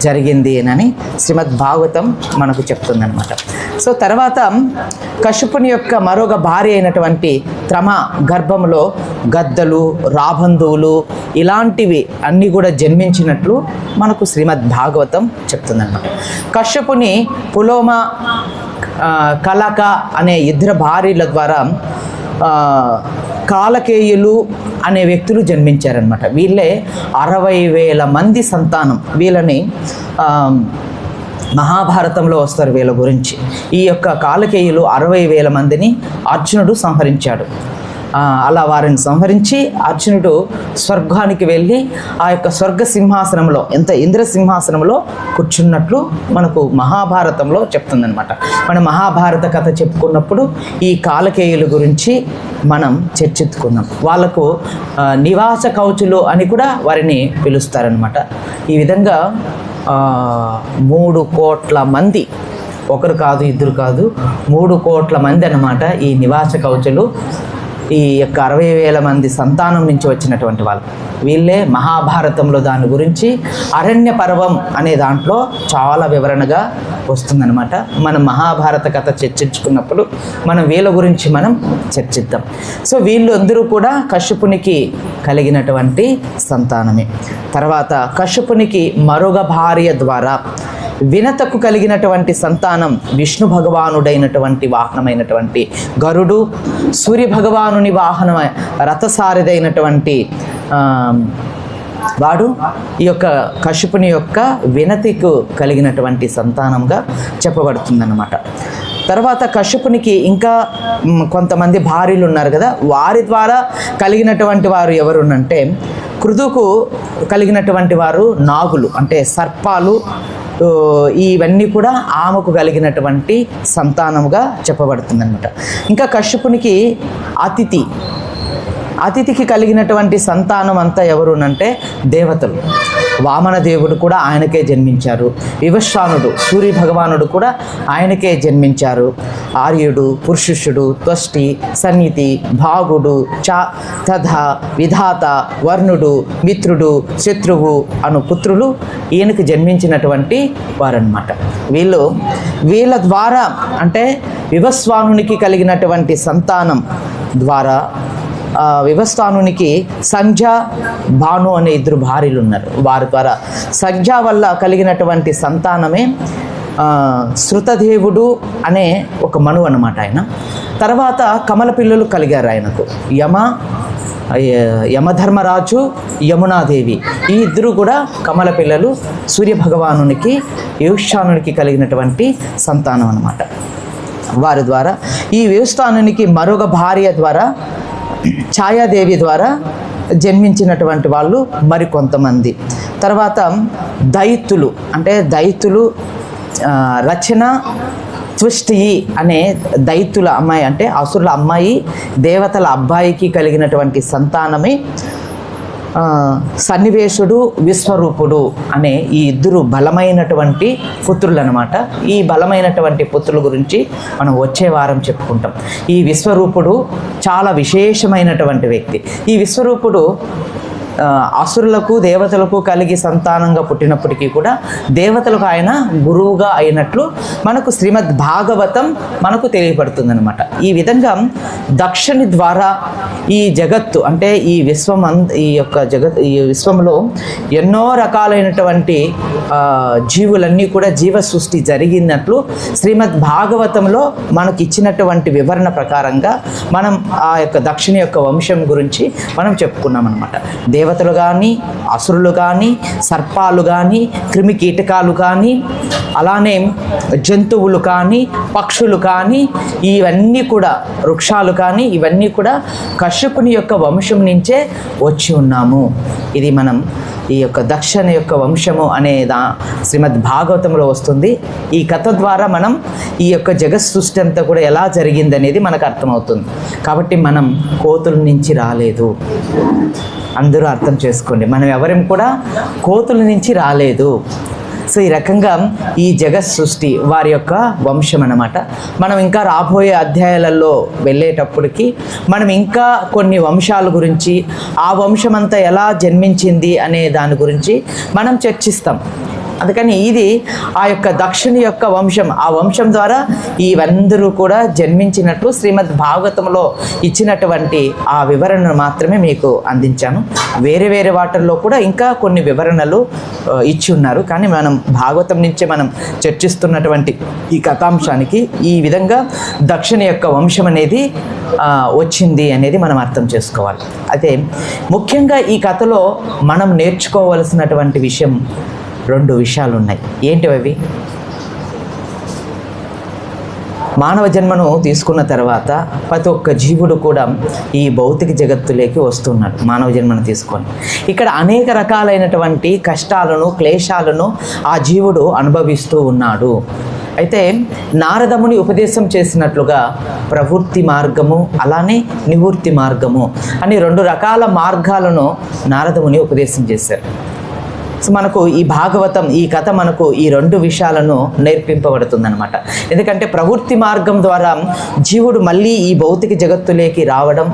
జరిగింది అని శ్రీమద్ భాగవతం మనకు చెప్తుందన్నమాట. సో తర్వాత కశ్యపుని యొక్క మరొక భార్య అయినటువంటి త్రమ గర్భంలో గద్దలు, రాబంధువులు ఇలాంటివి అన్నీ కూడా జన్మించినట్లు మనకు శ్రీమద్ భాగవతం చెప్తుందన్నమాట. కశ్యపుని పులోమ, కలక అనే 2 భార్యల ద్వారా కాలకేయులు అనే వ్యక్తులు జన్మించారనమాట. వీళ్ళే 60,000 మంది సంతానం. వీళ్ళని మహాభారతంలో వస్తారు వీళ్ళ గురించి. ఈ యొక్క కాలకేయులు 60,000 మందిని అర్జునుడు సంహరించాడు. అలా వారిని సంహరించి అర్జునుడు స్వర్గానికి వెళ్ళి ఆ యొక్క స్వర్గ సింహాసనంలో ఇంద్ర సింహాసనంలో కూర్చున్నట్లు మనకు మహాభారతంలో చెప్తుందనమాట. మనం మహాభారత కథ చెప్పుకున్నప్పుడు ఈ కాలకేయుల గురించి మనం చర్చించుకున్నాం. వాళ్ళకు నివాస కవచులు అని కూడా వారిని పిలుస్తారనమాట. ఈ విధంగా 3 కోట్ల మంది, ఒకరు కాదు, 2 కాదు, 3 కోట్ల మంది అన్నమాట ఈ నివాస కవచులు ఈ యొక్క 60,000 మంది సంతానం నుంచి వచ్చినటువంటి వాళ్ళు. వీళ్ళే మహాభారతంలో దాని గురించి అరణ్య పర్వం అనే దాంట్లో చాలా వివరణగా వస్తుందన్నమాట. మనం మహాభారత కథ చర్చించుకున్నప్పుడు మనం వీళ్ళ గురించి మనం చర్చిద్దాం. సో వీళ్ళు అందరూ కూడా కశ్యపునికి కలిగినటువంటి సంతానమే. తర్వాత కశ్యపునికి మరొక భార్య ద్వారా వినతకు కలిగినటువంటి సంతానం విష్ణు భగవానుడైనటువంటి వాహనమైనటువంటి గరుడు, సూర్య భగవానుని వాహనం రథసారిదైనటువంటి వాడు ఈ యొక్క కశ్యపుని యొక్క వినతికు కలిగినటువంటి సంతానంగా చెప్పబడుతుందన్నమాట. తర్వాత కశ్యపునికి ఇంకా కొంతమంది భార్యలు ఉన్నారు కదా, వారి ద్వారా కలిగినటువంటి వారు ఎవరునంటే కృతుకు కలిగినటువంటి వారు నాగులు అంటే సర్పాలు, ఇవన్నీ కూడా ఆమెకు కలిగినటువంటి సంతానముగా చెప్పబడుతుందన్నమాట. ఇంకా కశ్యపునికి అతిథికి కలిగినటువంటి సంతానం అంతా ఎవరునంటే దేవతలు. వామన దేవుడు కూడా ఆయనకే జన్మించారు. వివశ్వానుడు సూర్య భగవానుడు కూడా ఆయనకే జన్మించారు. ఆర్యుడు, పురుషుషుడు, త్వష్టి, సన్నితి, భాగుడు, తథ, విధాత, వర్ణుడు, మిత్రుడు, శత్రువు అను పుత్రులు ఈయనకు జన్మించినటువంటి వారన్నమాట. వీళ్ళ ద్వారా అంటే వివస్వానునికి కలిగినటువంటి సంతానం ద్వారా వివస్వానునికి సంధ్య, భాను అనే 2 భార్యలు ఉన్నారు. వారి ద్వారా సంధ్య వల్ల కలిగినటువంటి సంతానమే శృతదేవుడు అనే ఒక మనువు అన్నమాట ఆయన. తర్వాత కమల పిల్లలు కలిగారు ఆయనకు, యమధర్మరాజు, యమునాదేవి. ఈ 2 కూడా కమల పిల్లలు సూర్యభగవానునికి యుష్యానునికి కలిగినటువంటి సంతానం అన్నమాట. వారి ద్వారా ఈ యుష్యానునికి మరొక భార్య ద్వారా ఛాయాదేవి ద్వారా జన్మించినటువంటి వాళ్ళు మరికొంతమంది. తర్వాత దైత్యులు రచన త్వష్టి అనే దైత్యుల అమ్మాయి అంటే అసురుల అమ్మాయి దేవతల అబ్బాయికి కలిగినటువంటి సంతానమే సన్నివేశుడు, విశ్వరూపుడు అనే ఈ 2 బలమైనటువంటి పుత్రులు అన్నమాట. ఈ బలమైనటువంటి పుత్రుల గురించి మనం వచ్చే వారం చెప్పుకుంటాం. ఈ విశ్వరూపుడు చాలా విశేషమైనటువంటి వ్యక్తి. ఈ విశ్వరూపుడు అసురులకు దేవతలకు కలిగి సంతానంగా పుట్టినప్పటికీ కూడా దేవతలకు ఆయన గురువుగా అయినట్లు మనకు శ్రీమద్ భాగవతం మనకు తెలియపడుతుందన్నమాట. ఈ విధంగా దక్షిణి ద్వారా ఈ జగత్తు అంటే ఈ విశ్వంలో ఎన్నో రకాలైనటువంటి జీవులన్నీ కూడా జీవ సృష్టి జరిగినట్లు శ్రీమద్ భాగవతంలో మనకి ఇచ్చినటువంటి వివరణ ప్రకారంగా మనం ఆ యొక్క దక్షిణ యొక్క వంశం గురించి మనం చెప్పుకున్నాం అన్నమాట. దేవతలు కానీ, అసురులు కానీ, సర్పాలు కానీ, క్రిమి కీటకాలు కానీ, అలానే జంతువులు కానీ, పక్షులు కానీ, ఇవన్నీ కూడా వృక్షాలు కానీ ఇవన్నీ కూడా కశ్యపుని యొక్క వంశం నుంచే వచ్చి ఉన్నాము. ఇది మనం ఈ యొక్క దక్షిణ యొక్క వంశము అనే శ్రీమద్ భాగవతంలో వస్తుంది. ఈ కథ ద్వారా మనం ఈ యొక్క జగత్ సృష్టి అంతా కూడా ఎలా జరిగిందనేది మనకు అర్థమవుతుంది. కాబట్టి మనం కోతుల నుంచి రాలేదు, అందరూ అర్థం చేసుకోండి. మనం ఎవరం కూడా కోతుల నుంచి రాలేదు. సో ఈ రకంగా ఈ జగత్ సృష్టి వారి యొక్క వంశం అన్నమాట. మనం ఇంకా రాబోయే అధ్యాయాలలో వెళ్ళేటప్పటికి మనం ఇంకా కొన్ని వంశాల గురించి, ఆ వంశం అంతా ఎలా జన్మించింది అనే దాని గురించి మనం చర్చిస్తాం. అందుకని ఇది ఆ యొక్క దక్షిణ యొక్క వంశం, ఆ వంశం ద్వారా ఇవందరూ కూడా జన్మించినట్లు శ్రీమద్ భాగవతంలో ఇచ్చినటువంటి ఆ వివరణను మాత్రమే మీకు అందించాను. వేరే వేరే వాటిల్లో కూడా ఇంకా కొన్ని వివరణలు ఇచ్చి ఉన్నారు. కానీ మనం భాగవతం నుంచే మనం చర్చిస్తున్నటువంటి ఈ కథాంశానికి ఈ విధంగా దక్షిణ యొక్క వంశం అనేది వచ్చింది అనేది మనం అర్థం చేసుకోవాలి. అయితే ముఖ్యంగా ఈ కథలో మనం నేర్చుకోవలసినటువంటి విషయం 2 విషయాలు ఉన్నాయి. ఏంటివి? మానవ జన్మను తీసుకున్న తర్వాత ప్రతి ఒక్క జీవుడు కూడా ఈ భౌతిక జగత్తులోకి వస్తున్నాడు. మానవ జన్మను తీసుకొని ఇక్కడ అనేక రకాలైనటువంటి కష్టాలను, క్లేశాలను ఆ జీవుడు అనుభవిస్తూ ఉన్నాడు. అయితే నారదముని ఉపదేశం చేసినట్లుగా ప్రవృత్తి మార్గము అలానే నివృత్తి మార్గము అని 2 రకాల మార్గాలను నారదముని ఉపదేశం చేశారు. సో మనకు ఈ భాగవతం, ఈ కథ మనకు ఈ రెండు విషయాలను నేర్పింపబడుతుంది అనమాట. ఎందుకంటే ప్రవృత్తి మార్గం ద్వారా జీవుడు మళ్ళీ ఈ భౌతిక జగత్తులోకి రావడం,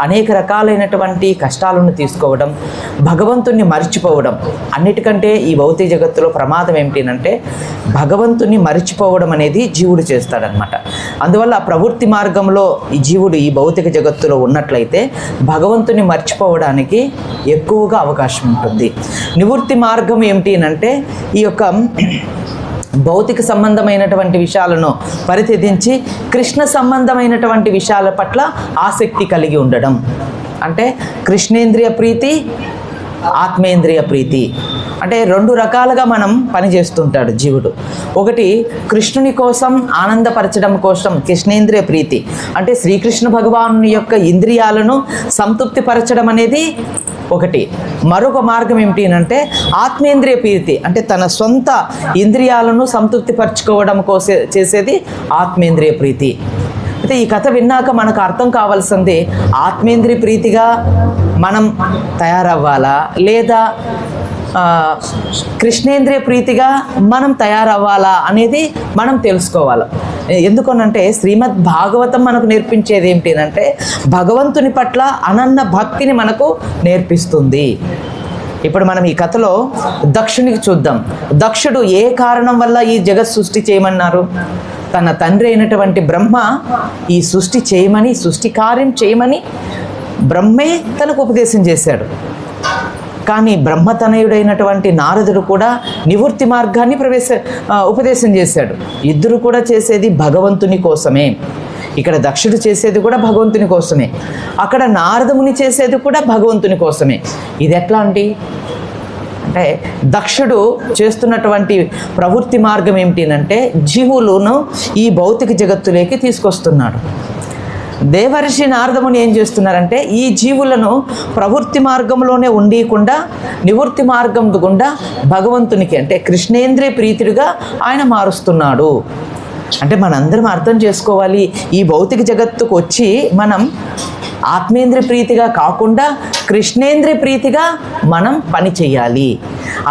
అనేక రకాలైనటువంటి కష్టాలను తీసుకోవడం, భగవంతుణ్ణి మర్చిపోవడం. అన్నిటికంటే ఈ భౌతిక జగత్తులో ప్రమాదం ఏమిటంటే భగవంతుణ్ణి మర్చిపోవడం అనేది జీవుడు చేస్తాడనమాట. అందువల్ల ప్రవృత్తి మార్గంలో ఈ జీవుడు ఈ భౌతిక జగత్తులో ఉన్నట్లయితే భగవంతుని మర్చిపోవడానికి ఎక్కువగా అవకాశం ఉంటుంది. నివృత్తి మార్గం ఏమిటి అంటే ఈ యొక్క భౌతిక సంబంధమైనటువంటి విషయాలను పరిత్యజించి కృష్ణ సంబంధమైనటువంటి విషయాల పట్ల ఆసక్తి కలిగి ఉండడం. అంటే కృష్ణేంద్రియ ప్రీతి, ఆత్మేంద్రియ ప్రీతి. అంటే రెండు రకాలుగా మనం పనిచేస్తుంటాడు జీవుడు. ఒకటి కృష్ణుని కోసం ఆనందపరచడం కోసం కృష్ణేంద్రియ ప్రీతి, అంటే శ్రీకృష్ణ భగవాను యొక్క ఇంద్రియాలను సంతృప్తిపరచడం అనేది ఒకటి. మరొక మార్గం ఏమిటి అంటే ఆత్మేంద్రియ ప్రీతి, అంటే తన సొంత ఇంద్రియాలను సంతృప్తిపరచుకోవడం కోసం చేసేది ఆత్మేంద్రియ ప్రీతి. అయితే ఈ కథ విన్నాక మనకు అర్థం కావాల్సింది ఆత్మేంద్రియ ప్రీతిగా మనం తయారవ్వాలా లేదా కృష్ణేంద్రియ ప్రీతిగా మనం తయారవ్వాలా అనేది మనం తెలుసుకోవాలి. ఎందుకనంటే శ్రీమద్ భాగవతం మనకు నేర్పించేది ఏమిటి అంటే భగవంతుని పట్ల అనన్య భక్తిని మనకు నేర్పిస్తుంది. ఇప్పుడు మనం ఈ కథలో దక్షునికి చూద్దాం. దక్షుడు ఏ కారణం వల్ల ఈ జగత్ సృష్టి చేయమన్నారు? తన తండ్రి అయినటువంటి బ్రహ్మ ఈ సృష్టి చేయమని, సృష్టి కార్యం చేయమని బ్రహ్మే తనకు ఉపదేశం చేశాడు. కానీ బ్రహ్మతనయుడైనటువంటి నారదుడు కూడా నివృత్తి మార్గాన్ని ఉపదేశం చేశాడు. ఇద్దరు కూడా చేసేది భగవంతుని కోసమే. ఇక్కడ దక్షుడు చేసేది కూడా భగవంతుని కోసమే, అక్కడ నారదముని చేసేది కూడా భగవంతుని కోసమే. ఇది ఎట్లా అంటే దక్షుడు చేస్తున్నటువంటి ప్రవృత్తి మార్గం ఏమిటి అంటే జీవులను ఈ భౌతిక జగత్తులోకి తీసుకొస్తున్నాడు. దేవర్షి నారదముని ఏం చేస్తున్నారంటే ఈ జీవులను ప్రవృత్తి మార్గంలోనే ఉండకుండా నివృత్తి మార్గం గుండా భగవంతునికి అంటే కృష్ణేంద్రియ ప్రీతుడిగా ఆయన మారుస్తున్నాడు. అంటే మనందరం అర్థం చేసుకోవాలి, ఈ భౌతిక జగత్తుకు వచ్చి మనం ఆత్మేంద్రియ ప్రీతిగా కాకుండా కృష్ణేంద్రియ ప్రీతిగా మనం పని చేయాలి.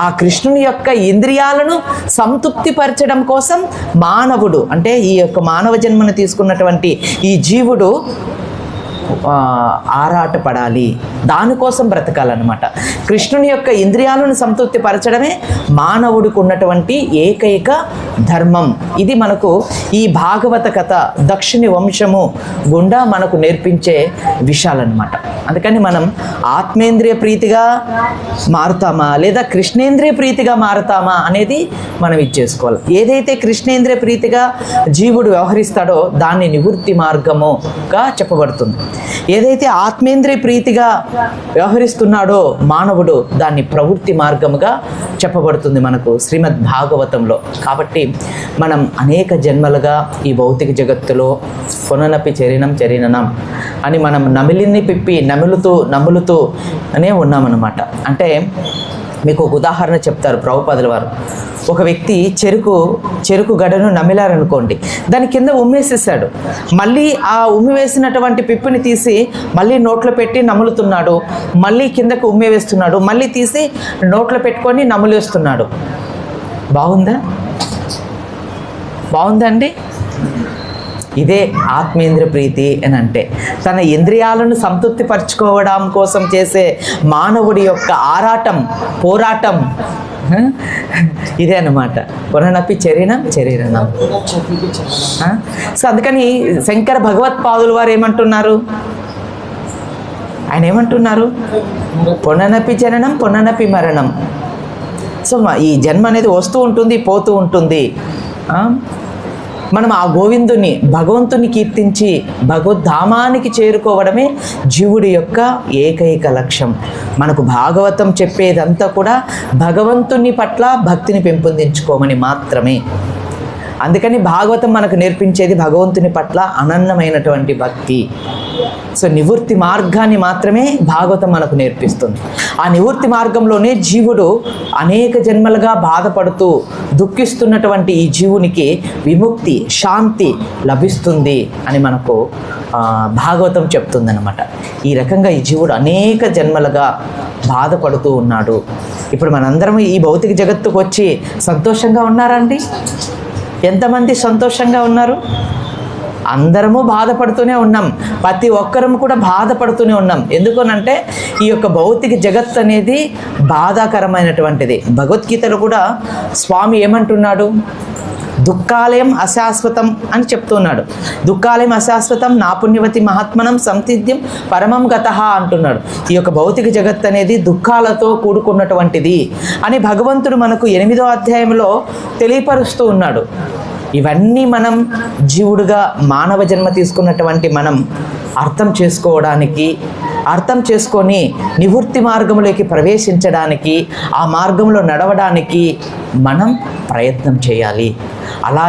ఆ కృష్ణుని యొక్క ఇంద్రియాలను సంతృప్తిపరచడం కోసం మానవుడు అంటే ఈ యొక్క మానవ జన్మను తీసుకున్నటువంటి ఈ జీవుడు ఆరాటపడాలి, దానికోసం బ్రతకాలన్నమాట. కృష్ణుని యొక్క ఇంద్రియాలను సంతృప్తి పరచడమే మానవుడికి ఉన్నటువంటి ఏకైక ధర్మం. ఇది మనకు ఈ భాగవత కథ దక్షిణ వంశము గుండా మనకు నేర్పించే విషయాలన్నమాట. అందుకని మనం ఆత్మేంద్రియ ప్రీతిగా మారుతామా లేదా కృష్ణేంద్రియ ప్రీతిగా మారుతామా అనేది మనం ఇచ్చేసుకోవాలి. ఏదైతే కృష్ణేంద్రియ ప్రీతిగా జీవుడు వ్యవహరిస్తాడో దాన్ని నివృత్తి మార్గముగా చెప్పబడుతుంది. ఏదైతే ఆత్మేంద్రియ ప్రీతిగా వ్యవహరిస్తున్నాడో మానవుడు దాన్ని ప్రవృత్తి మార్గముగా చెప్పబడుతుంది మనకు శ్రీమద్ భాగవతంలో. కాబట్టి మనం అనేక జన్మలుగా ఈ భౌతిక జగత్తులో పుననపి చరినం అని మనం నమిలిని పిప్పి నములుతూ అనే ఉన్నామన్నమాట. అంటే మీకు ఒక ఉదాహరణ చెప్తారు ప్రభుపాదుల వారు. ఒక వ్యక్తి చెరుకు గడను నమిలారనుకోండి, దాని కింద ఉమ్మేసేసాడు. మళ్ళీ ఆ ఉమ్మి వేసినటువంటి పిప్పిని తీసి మళ్ళీ నోట్లో పెట్టి నములుతున్నాడు, మళ్ళీ కిందకు ఉమ్మి వేస్తున్నాడు, మళ్ళీ తీసి నోట్లో పెట్టుకొని నములేస్తున్నాడు. బాగుందండి? ఇదే ఆత్మేంద్రియ ప్రీతి అని అంటే తన ఇంద్రియాలను సంతృప్తిపరచుకోవడం కోసం చేసే మానవుడి యొక్క పోరాటం ఇదే అన్నమాట. పుననపి చరినం. సో అందుకని శంకర భగవత్పాదుల వారు ఏమంటున్నారు? ఆయన ఏమంటున్నారు? పుననపి జననం పుననపి మరణం. సో ఈ జన్మ అనేది వస్తూ ఉంటుంది, పోతూ ఉంటుంది. మనం ఆ గోవిందుని భగవంతుని కీర్తించి భగవద్ధామానికి చేరుకోవడమే జీవుడి యొక్క ఏకైక లక్ష్యం. మనకు భాగవతం చెప్పేదంతా కూడా భగవంతుని పట్ల భక్తిని పెంపొందించుకోమని మాత్రమే. అందుకని భాగవతం మనకు నేర్పించేది భగవంతుని పట్ల అనన్యమైనటువంటి భక్తి. సో నివృత్తి మార్గాన్ని మాత్రమే భాగవతం మనకు నేర్పిస్తుంది. ఆ నివృత్తి మార్గంలోనే జీవుడు అనేక జన్మలుగా బాధపడుతూ దుఃఖిస్తున్నటువంటి ఈ జీవునికి విముక్తి, శాంతి లభిస్తుంది అని మనకు భాగవతం చెప్తుందన్నమాట. ఈ రకంగా ఈ జీవుడు అనేక జన్మలుగా బాధపడుతూ ఉన్నాడు. ఇప్పుడు మనందరం ఈ భౌతిక జగత్తుకు వచ్చి సంతోషంగా ఉన్నారండి? ఎంతమంది సంతోషంగా ఉన్నారు? అందరము బాధపడుతూనే ఉన్నాం. ప్రతి ఒక్కరం కూడా బాధపడుతూనే ఉన్నాం. ఎందుకనంటే ఈ యొక్క భౌతిక జగత్ అనేది బాధాకరమైనటువంటిది. భగవద్గీతలో కూడా స్వామి ఏమంటున్నాడు? దుఃఖాలయం అశాశ్వతం అని చెప్తున్నాడు. దుఃఖాలయం అశాశ్వతం నా పుణ్యవతి మహాత్మనం సంతిథ్యం పరమం గతః అంటున్నాడు. ఈ యొక్క భౌతిక జగత్ అనేది దుఃఖాలతో కూడుకున్నటువంటిది అని భగవంతుడు మనకు 8వ అధ్యాయంలో తెలియపరుస్తూ ఉన్నాడు. ఇవన్నీ మనం జీవుడుగా మానవ జన్మ తీసుకున్నటువంటి మనం అర్థం చేసుకోవడానికి, అర్థం చేసుకొని నివృత్తి మార్గంలోకి ప్రవేశించడానికి, ఆ మార్గంలో నడవడానికి మనం ప్రయత్నం చేయాలి. అలా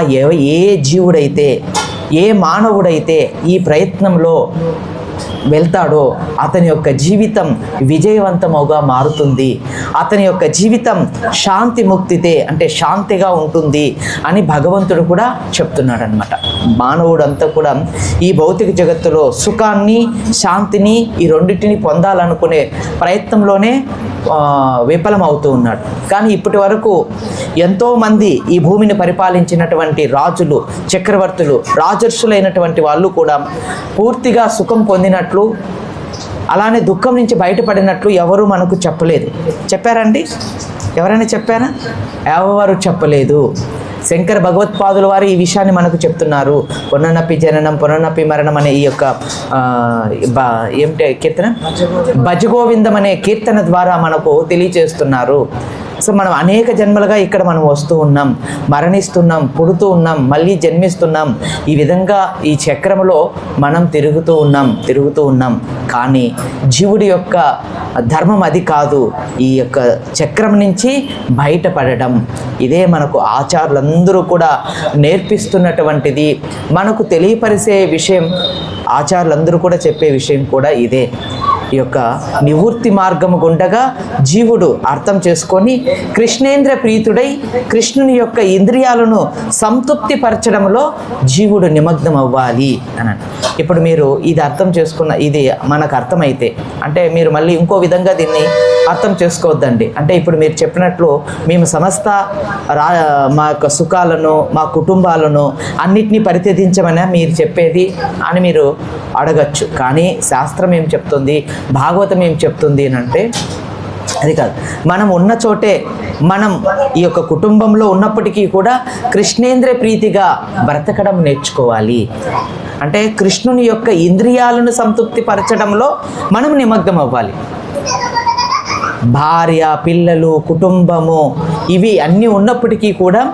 ఏ జీవుడైతే, ఏ మానవుడైతే ఈ ప్రయత్నంలో వెళ్తాడో అతని యొక్క జీవితం విజయవంతముగా మారుతుంది. అతని యొక్క జీవితం శాంతి ముక్తితే అంటే శాంతిగా ఉంటుంది అని భగవంతుడు కూడా చెప్తున్నాడు అనమాట. మానవుడంతా కూడా ఈ భౌతిక జగత్తులో సుఖాన్ని, శాంతిని ఈ రెండింటిని పొందాలనుకునే ప్రయత్నంలోనే విఫలం అవుతూ ఉన్నాడు. కానీ ఇప్పటి వరకు ఎంతోమంది ఈ భూమిని పరిపాలించినటువంటి రాజులు, చక్రవర్తులు, రాజర్షులైనటువంటి వాళ్ళు కూడా పూర్తిగా సుఖం పొందినట్లు, అలానే దుఃఖం నుంచి బయటపడినట్లు ఎవరు మనకు చెప్పలేదు. చెప్పారండి? ఎవరైనా చెప్పారా? ఎవరు చెప్పలేదు. శంకర భగవత్పాదుల వారు ఈ విషయాన్ని మనకు చెప్తున్నారు. పుననపి జననం పుననపి మరణం అనే ఈ యొక్క ఏమిటి కీర్తన, భజగోవిందం అనే కీర్తన ద్వారా మనకు తెలియచేస్తున్నారు. సో మనం అనేక జన్మలుగా ఇక్కడ మనం వస్తూ ఉన్నాం, మరణిస్తున్నాం, పుడుతూ ఉన్నాం, మళ్ళీ జన్మిస్తున్నాం. ఈ విధంగా ఈ చక్రంలో మనం తిరుగుతూ ఉన్నాం. కానీ జీవుడి యొక్క ధర్మం అది కాదు. ఈ యొక్క చక్రం నుంచి బయటపడడం. ఇదే మనకు ఆచార్యులందరూ కూడా నేర్పిస్తున్నటువంటిది, మనకు తెలియపరిచే విషయం. ఆచార్యులందరూ కూడా చెప్పే విషయం కూడా ఇదే. ఈ యొక్క నివృత్తి మార్గము గుండగా జీవుడు అర్థం చేసుకొని కృష్ణేంద్ర ప్రీతుడై కృష్ణుని యొక్క ఇంద్రియాలను సంతృప్తిపరచడంలో జీవుడు నిమగ్నం అవ్వాలి అని. ఇప్పుడు మీరు ఇది అర్థం చేసుకున్న, ఇది మనకు అర్థమైతే అంటే మీరు మళ్ళీ ఇంకో విధంగా దీన్ని అర్థం చేసుకోవద్దండి. అంటే ఇప్పుడు మీరు చెప్పినట్లు మేము సమస్త మా యొక్క సుఖాలను, మా కుటుంబాలను అన్నిటినీ పరిత్యజించమని మీరు చెప్పేది అని మీరు అడగచ్చు. కానీ శాస్త్రం ఏం చెప్తుంది, భాగవతం ఏం చెప్తుంది అని అంటే అది కాదు. మనం ఉన్న చోటే, మనం ఈ యొక్క కుటుంబంలో ఉన్నప్పటికీ కూడా కృష్ణేంద్ర ప్రీతిగా బ్రతకడం నేర్చుకోవాలి. అంటే కృష్ణుని యొక్క ఇంద్రియాలను సంతృప్తిపరచడంలో మనం నిమగ్నం అవ్వాలి. భార్య, పిల్లలు, కుటుంబము ఇవి అన్నీ ఉన్నప్పటికీ కూడా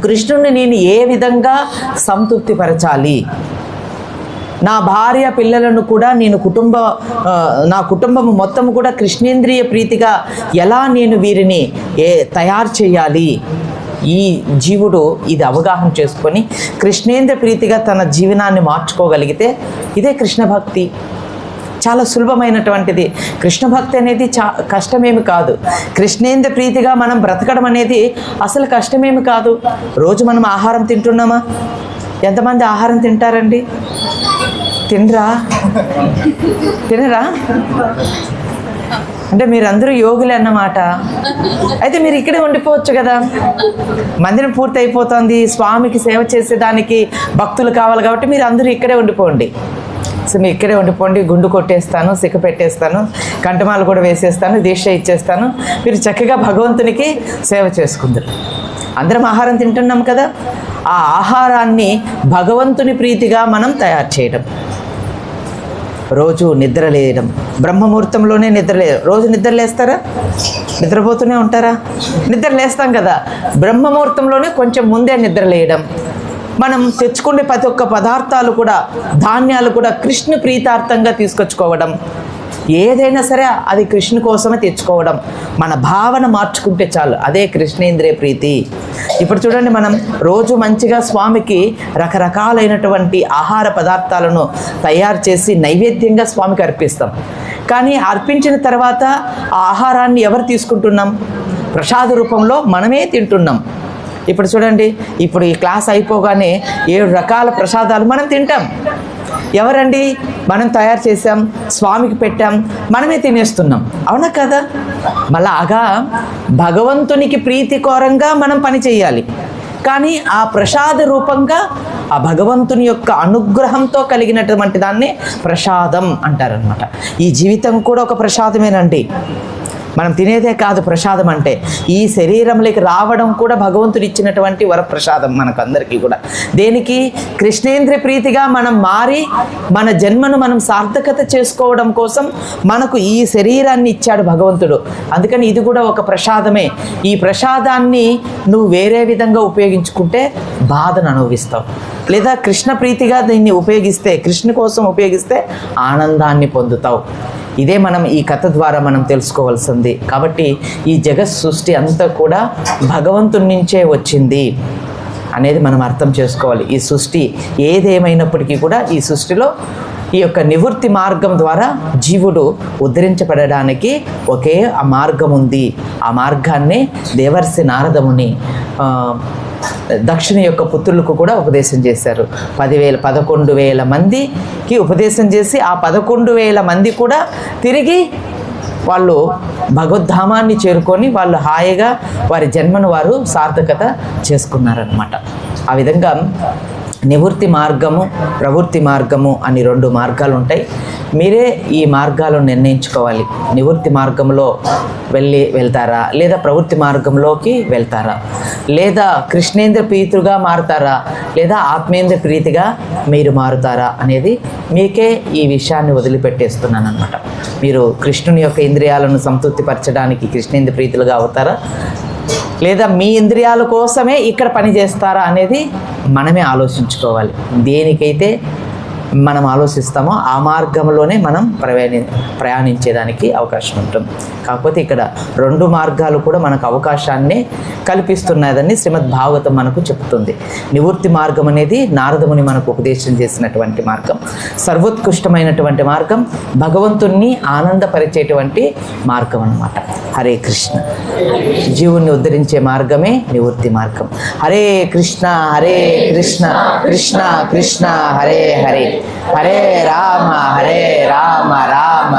కృష్ణుని నేను ఏ విధంగా సంతృప్తిపరచాలి, నా భార్య పిల్లలను కూడా నేను నా కుటుంబం మొత్తం కూడా కృష్ణేంద్రియ ప్రీతిగా ఎలా నేను వీరిని తయారు చేయాలి, ఈ జీవుడు ఇది అవగాహన చేసుకొని కృష్ణేంద్ర ప్రీతిగా తన జీవనాన్ని మార్చుకోగలిగితే ఇదే కృష్ణ భక్తి. చాలా సులభమైనటువంటిది. కృష్ణ భక్తి అనేది కష్టమేమి కాదు. కృష్ణేంద్ర ప్రీతిగా మనం బ్రతకడం అనేది అసలు కష్టమేమి కాదు. రోజు మనం ఆహారం తింటున్నామా? ఎంతమంది ఆహారం తింటారండి? తినరా? అంటే మీరందరూ యోగులే అన్నమాట. అయితే మీరు ఇక్కడే ఉండిపోవచ్చు కదా. మందిరం పూర్తి అయిపోతుంది, స్వామికి సేవ చేసేదానికి భక్తులు కావాలి కాబట్టి మీరు అందరూ ఇక్కడే ఉండిపోండి. సో మీరు ఇక్కడే ఉండిపోండి. గుండు కొట్టేస్తాను, సిక్క పెట్టేస్తాను, కంఠమాలు కూడా వేసేస్తాను, దీక్ష ఇచ్చేస్తాను. మీరు చక్కగా భగవంతునికి సేవ చేసుకుందరు. అందరం ఆహారం తింటున్నాం కదా. ఆ ఆహారాన్ని భగవంతుని ప్రీతిగా మనం తయారు చేయడం. రోజు నిద్రలేయడం, బ్రహ్మముహూర్తంలోనే రోజు నిద్రలేస్తారా? నిద్రపోతూనే ఉంటారా? నిద్రలేస్తాం కదా. బ్రహ్మముహూర్తంలోనే కొంచెం ముందే నిద్రలేయడం. మనం తెచ్చుకునే ప్రతి ఒక్క పదార్థాలు కూడా, ధాన్యాలు కూడా కృష్ణ ప్రీతార్థంగా తీసుకొచ్చుకోవడం. ఏదైనా సరే అది కృష్ణు కోసమే తెచ్చుకోవడం, మన భావన మార్చుకుంటే చాలు, అదే కృష్ణేంద్రియ ప్రీతి. ఇప్పుడు చూడండి, మనం రోజు మంచిగా స్వామికి రకరకాలైనటువంటి ఆహార పదార్థాలను తయారు చేసి నైవేద్యంగా స్వామికి అర్పిస్తాం. కానీ అర్పించిన తర్వాత ఆ ఆహారాన్ని ఎవరు తీసుకుంటున్నాం? ప్రసాద రూపంలో మనమే తింటున్నాం. ఇప్పుడు చూడండి, ఇప్పుడు ఈ క్లాస్ అయిపోగానే 7 రకాల ప్రసాదాలు మనం తింటాం. ఎవరండి? మనం తయారు చేసాం, స్వామికి పెట్టాం, మనమే తినేస్తున్నాం. అవునా కదా? మళ్ళాగా భగవంతునికి ప్రీతికరంగా మనం పని చేయాలి. కానీ ఆ ప్రసాద రూపంగా ఆ భగవంతుని యొక్క అనుగ్రహంతో కలిగినటువంటి దాన్ని ప్రసాదం అంటారనమాట. ఈ జీవితం కూడా ఒక ప్రసాదమేనండి. మనం తినేదే కాదు ప్రసాదం అంటే, ఈ శరీరంలోకి రావడం కూడా భగవంతుడు ఇచ్చినటువంటి వరప్రసాదం మనకందరికీ కూడా. దేనికి? కృష్ణేంద్ర ప్రీతిగా మనం మారి మన జన్మను మనం సార్థకత చేసుకోవడం కోసం మనకు ఈ శరీరాన్ని ఇచ్చాడు భగవంతుడు. అందుకని ఇది కూడా ఒక ప్రసాదమే. ఈ ప్రసాదాన్ని నువ్వు వేరే విధంగా ఉపయోగించుకుంటే బాధను అనుభవిస్తావు, లేదా కృష్ణ ప్రీతిగా దీన్ని ఉపయోగిస్తే, కృష్ణ కోసం ఉపయోగిస్తే ఆనందాన్ని పొందుతావు. ఇదే మనం ఈ కథ ద్వారా మనం తెలుసుకోవాల్సింది. కాబట్టి ఈ జగత్ సృష్టి అంతా కూడా భగవంతుడి నుంచే వచ్చింది అనేది మనం అర్థం చేసుకోవాలి. ఈ సృష్టి ఏదేమైనప్పటికీ కూడా ఈ సృష్టిలో ఈ యొక్క నివృత్తి మార్గం ద్వారా జీవుడు ఉద్ధరించబడడానికి ఒకే ఆ మార్గం ఉంది. ఆ మార్గాన్ని దేవర్షి నారదముని దక్షిణ యొక్క పుత్రులకు కూడా ఉపదేశం చేశారు. 11,000 మందికి ఉపదేశం చేసి ఆ 11,000 మంది కూడా తిరిగి వాళ్ళు భగవద్ధామాన్ని చేరుకొని వాళ్ళు హాయిగా వారి జన్మను వారు సార్థకత చేసుకున్నారనమాట. ఆ విధంగా నివృత్తి మార్గము, ప్రవృత్తి మార్గము అని 2 మార్గాలు ఉంటాయి. మీరే ఈ మార్గాలను నిర్ణయించుకోవాలి. నివృత్తి మార్గంలో వెళ్తారా, లేదా ప్రవృత్తి మార్గంలోకి వెళ్తారా, లేదా కృష్ణేంద్ర ప్రీతిగా మారుతారా, లేదా ఆత్మేంద్ర ప్రీతిగా మీరు మారుతారా అనేది మీకే ఈ విషయాన్ని వదిలిపెట్టేస్తున్నాను అనమాట. మీరు కృష్ణుని యొక్క ఇంద్రియాలను సంతృప్తిపరచడానికి కృష్ణేంద్ర ప్రీతులుగా అవుతారా, లేదా మీ ఇంద్రియాల కోసమే ఇక్కడ పని చేస్తారా అనేది మనమే ఆలోచించుకోవాలి. దేనికైతే మనం ఆలోచిస్తామో ఆ మార్గంలోనే మనం ప్రయాణించేదానికి అవకాశం ఉంటుంది. కాకపోతే ఇక్కడ 2 మార్గాలు కూడా మనకు అవకాశాన్ని కల్పిస్తున్నదని శ్రీమద్ భాగవతం మనకు చెప్తుంది. నివృత్తి మార్గం అనేది నారదముని మనకు ఉపదేశం చేసినటువంటి మార్గం, సర్వోత్కృష్టమైనటువంటి మార్గం, భగవంతుణ్ణి ఆనందపరిచేటువంటి మార్గం అన్నమాట. హరే కృష్ణ. జీవుణ్ణి ఉద్ధరించే మార్గమే నివృత్తి మార్గం. హరే కృష్ణ హరే కృష్ణ కృష్ణ కృష్ణ హరే హరే, హరే రామ రామ రామ